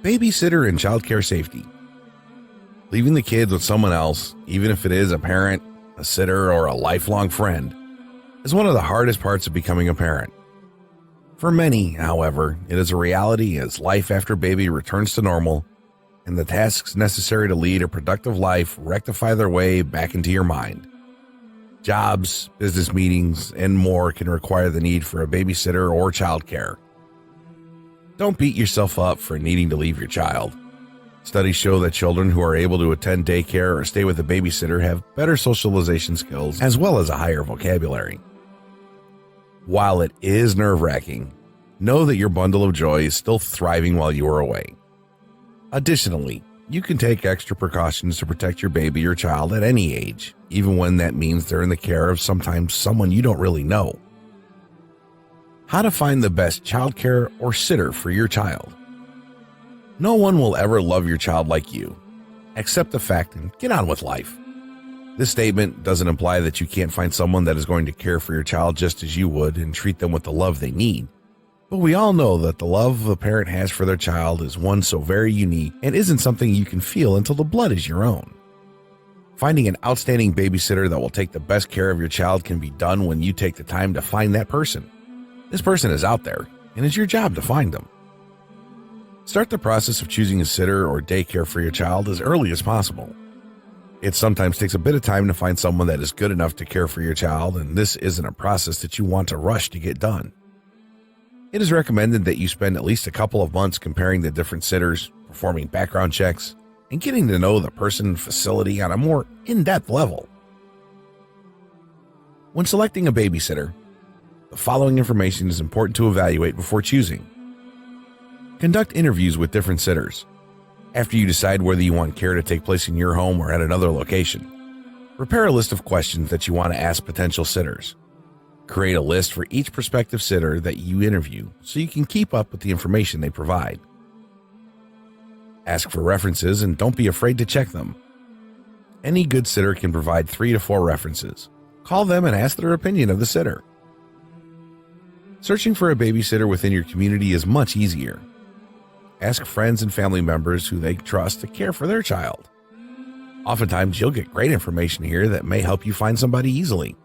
Babysitter and childcare safety. Leaving the kids with someone else, even if it is a parent, a sitter, or a lifelong friend, is one of the hardest parts of becoming a parent. For many, however, it is a reality as life after baby returns to normal and the tasks necessary to lead a productive life rectify their way back into your mind. Jobs, business meetings, and more can require the need for a babysitter or childcare. Don't beat yourself up for needing to leave your child. Studies show that children who are able to attend daycare or stay with a babysitter have better socialization skills as well as a higher vocabulary. While it is nerve-wracking, know that your bundle of joy is still thriving while you are away. Additionally, you can take extra precautions to protect your baby or child at any age, even when that means they're in the care of sometimes someone you don't really know. How to find the best childcare or sitter for your child. No one will ever love your child like you. Accept the fact and get on with life. This statement doesn't imply that you can't find someone that is going to care for your child just as you would and treat them with the love they need. But we all know that the love a parent has for their child is one so very unique and isn't something you can feel until the blood is your own. Finding an outstanding babysitter that will take the best care of your child can be done when you take the time to find that person. This person is out there, and it's your job to find them. Start the process of choosing a sitter or daycare for your child as early as possible. It sometimes takes a bit of time to find someone that is good enough to care for your child, and this isn't a process that you want to rush to get done. It is recommended that you spend at least a couple of months comparing the different sitters, performing background checks, and getting to know the person and facility on a more in-depth level. When selecting a babysitter, the following information is important to evaluate before choosing. Conduct interviews with different sitters. After you decide whether you want care to take place in your home or at another location, prepare a list of questions that you want to ask potential sitters. Create a list for each prospective sitter that you interview so you can keep up with the information they provide. Ask for references and don't be afraid to check them. Any good sitter can provide 3 to 4 references. Call them and ask their opinion of the sitter. Searching for a babysitter within your community is much easier. Ask friends and family members who they trust to care for their child. Oftentimes, you'll get great information here that may help you find somebody easily.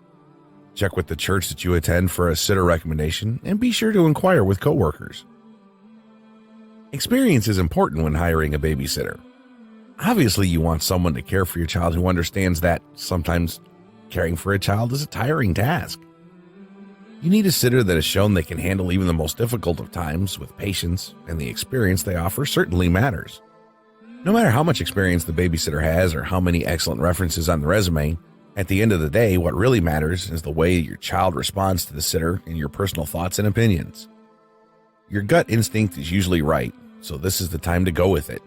Check with the church that you attend for a sitter recommendation and be sure to inquire with coworkers. Experience is important when hiring a babysitter. Obviously, you want someone to care for your child who understands that sometimes caring for a child is a tiring task. You need a sitter that has shown they can handle even the most difficult of times with patience, and the experience they offer certainly matters. No matter how much experience the babysitter has or how many excellent references on the resume, at the end of the day, what really matters is the way your child responds to the sitter and your personal thoughts and opinions. Your gut instinct is usually right, so this is the time to go with it.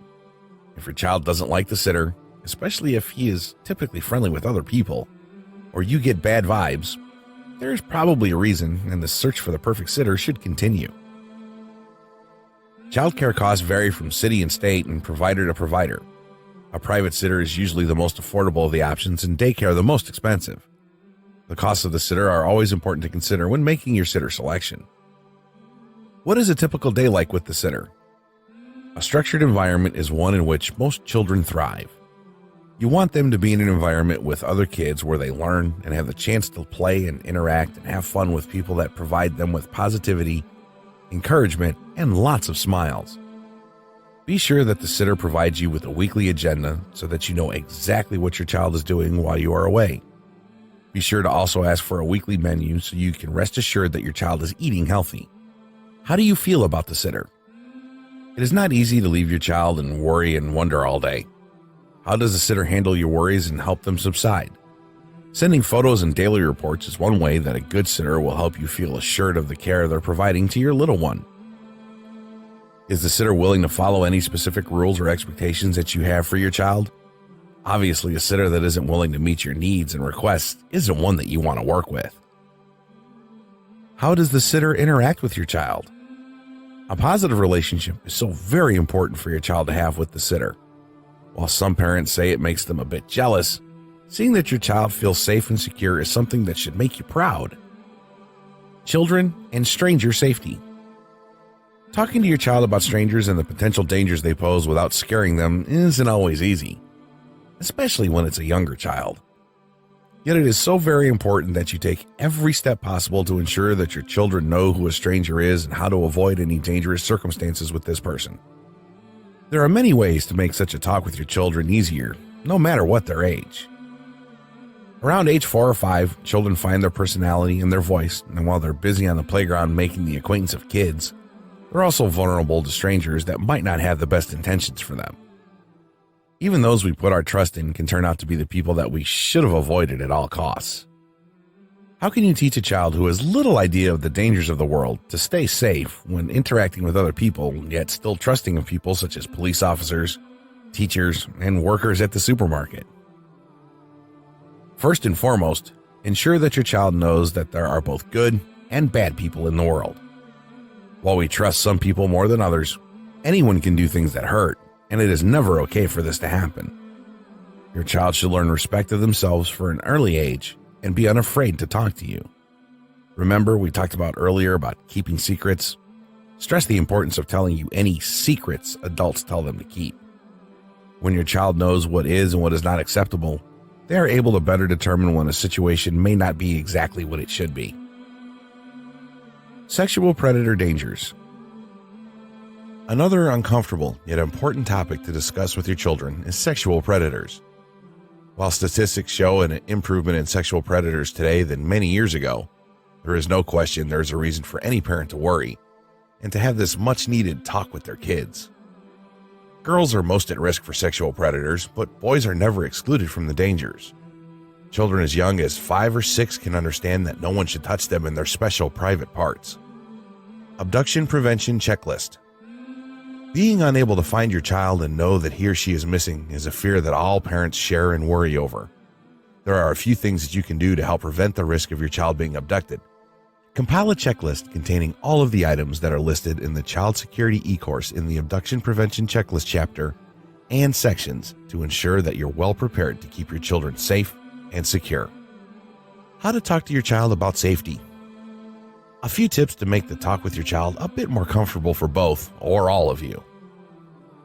If your child doesn't like the sitter, especially if he is typically friendly with other people, or you get bad vibes, there is probably a reason, and the search for the perfect sitter should continue. Childcare costs vary from city and state and provider to provider. A private sitter is usually the most affordable of the options and daycare the most expensive. The costs of the sitter are always important to consider when making your sitter selection. What is a typical day like with the sitter? A structured environment is one in which most children thrive. You want them to be in an environment with other kids where they learn and have the chance to play and interact and have fun with people that provide them with positivity, encouragement, and lots of smiles. Be sure that the sitter provides you with a weekly agenda so that you know exactly what your child is doing while you are away. Be sure to also ask for a weekly menu so you can rest assured that your child is eating healthy. How do you feel about the sitter? It is not easy to leave your child and worry and wonder all day. How does the sitter handle your worries and help them subside? Sending photos and daily reports is one way that a good sitter will help you feel assured of the care they're providing to your little one. Is the sitter willing to follow any specific rules or expectations that you have for your child? Obviously, a sitter that isn't willing to meet your needs and requests isn't one that you want to work with. How does the sitter interact with your child? A positive relationship is so very important for your child to have with the sitter. While some parents say it makes them a bit jealous, seeing that your child feels safe and secure is something that should make you proud. Children and stranger safety. Talking to your child about strangers and the potential dangers they pose without scaring them isn't always easy, especially when it's a younger child. Yet it is so very important that you take every step possible to ensure that your children know who a stranger is and how to avoid any dangerous circumstances with this person. There are many ways to make such a talk with your children easier, no matter what their age. Around age 4 or 5, children find their personality and their voice, and while they're busy on the playground making the acquaintance of kids, they're also vulnerable to strangers that might not have the best intentions for them. Even those we put our trust in can turn out to be the people that we should have avoided at all costs. How can you teach a child who has little idea of the dangers of the world to stay safe when interacting with other people, yet still trusting of people such as police officers, teachers, and workers at the supermarket? First and foremost, ensure that your child knows that there are both good and bad people in the world. While we trust some people more than others, anyone can do things that hurt, and it is never okay for this to happen. Your child should learn respect of themselves for an early age and be unafraid to talk to you. Remember, we talked about earlier about keeping secrets? Stress the importance of telling you any secrets adults tell them to keep. When your child knows what is and what is not acceptable, they are able to better determine when a situation may not be exactly what it should be. Sexual predator dangers. Another uncomfortable yet important topic to discuss with your children is sexual predators. While statistics show an improvement in sexual predators today than many years ago, there is no question there is a reason for any parent to worry and to have this much needed talk with their kids. Girls are most at risk for sexual predators, but boys are never excluded from the dangers. Children as young as 5 or 6 can understand that no one should touch them in their special private parts. Abduction prevention checklist. Being unable to find your child and know that he or she is missing is a fear that all parents share and worry over. There are a few things that you can do to help prevent the risk of your child being abducted. Compile a checklist containing all of the items that are listed in the Child Security e-course in the Abduction Prevention Checklist chapter and sections to ensure that you're well prepared to keep your children safe and secure. How to talk to your child about safety. A few tips to make the talk with your child a bit more comfortable for both or all of you.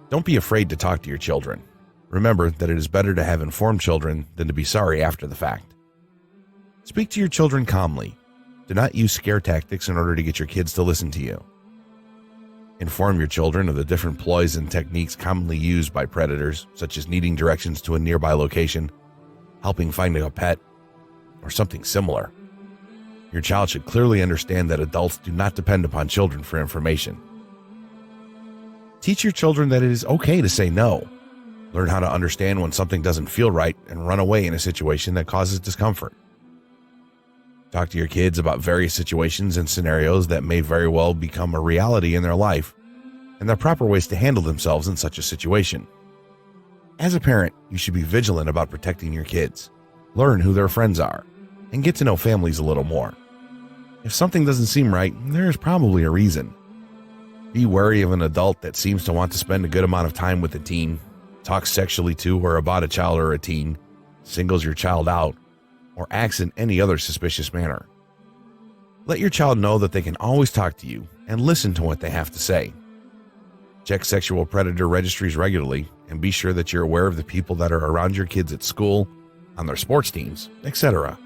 Don't be afraid to talk to your children. Remember that it is better to have informed children than to be sorry after the fact. Speak to your children calmly. Do not use scare tactics in order to get your kids to listen to you. Inform your children of the different ploys and techniques commonly used by predators, such as needing directions to a nearby location, helping finding a pet, or something similar. Your child should clearly understand that adults do not depend upon children for information. Teach your children that it is okay to say no. Learn how to understand when something doesn't feel right and run away in a situation that causes discomfort. Talk to your kids about various situations and scenarios that may very well become a reality in their life and the proper ways to handle themselves in such a situation. As a parent, you should be vigilant about protecting your kids. Learn who their friends are and get to know families a little more. If something doesn't seem right, there is probably a reason. Be wary of an adult that seems to want to spend a good amount of time with a teen, talks sexually to or about a child or a teen, singles your child out, or acts in any other suspicious manner. Let your child know that they can always talk to you and listen to what they have to say. Check sexual predator registries regularly and be sure that you're aware of the people that are around your kids at school, on their sports teams, etc.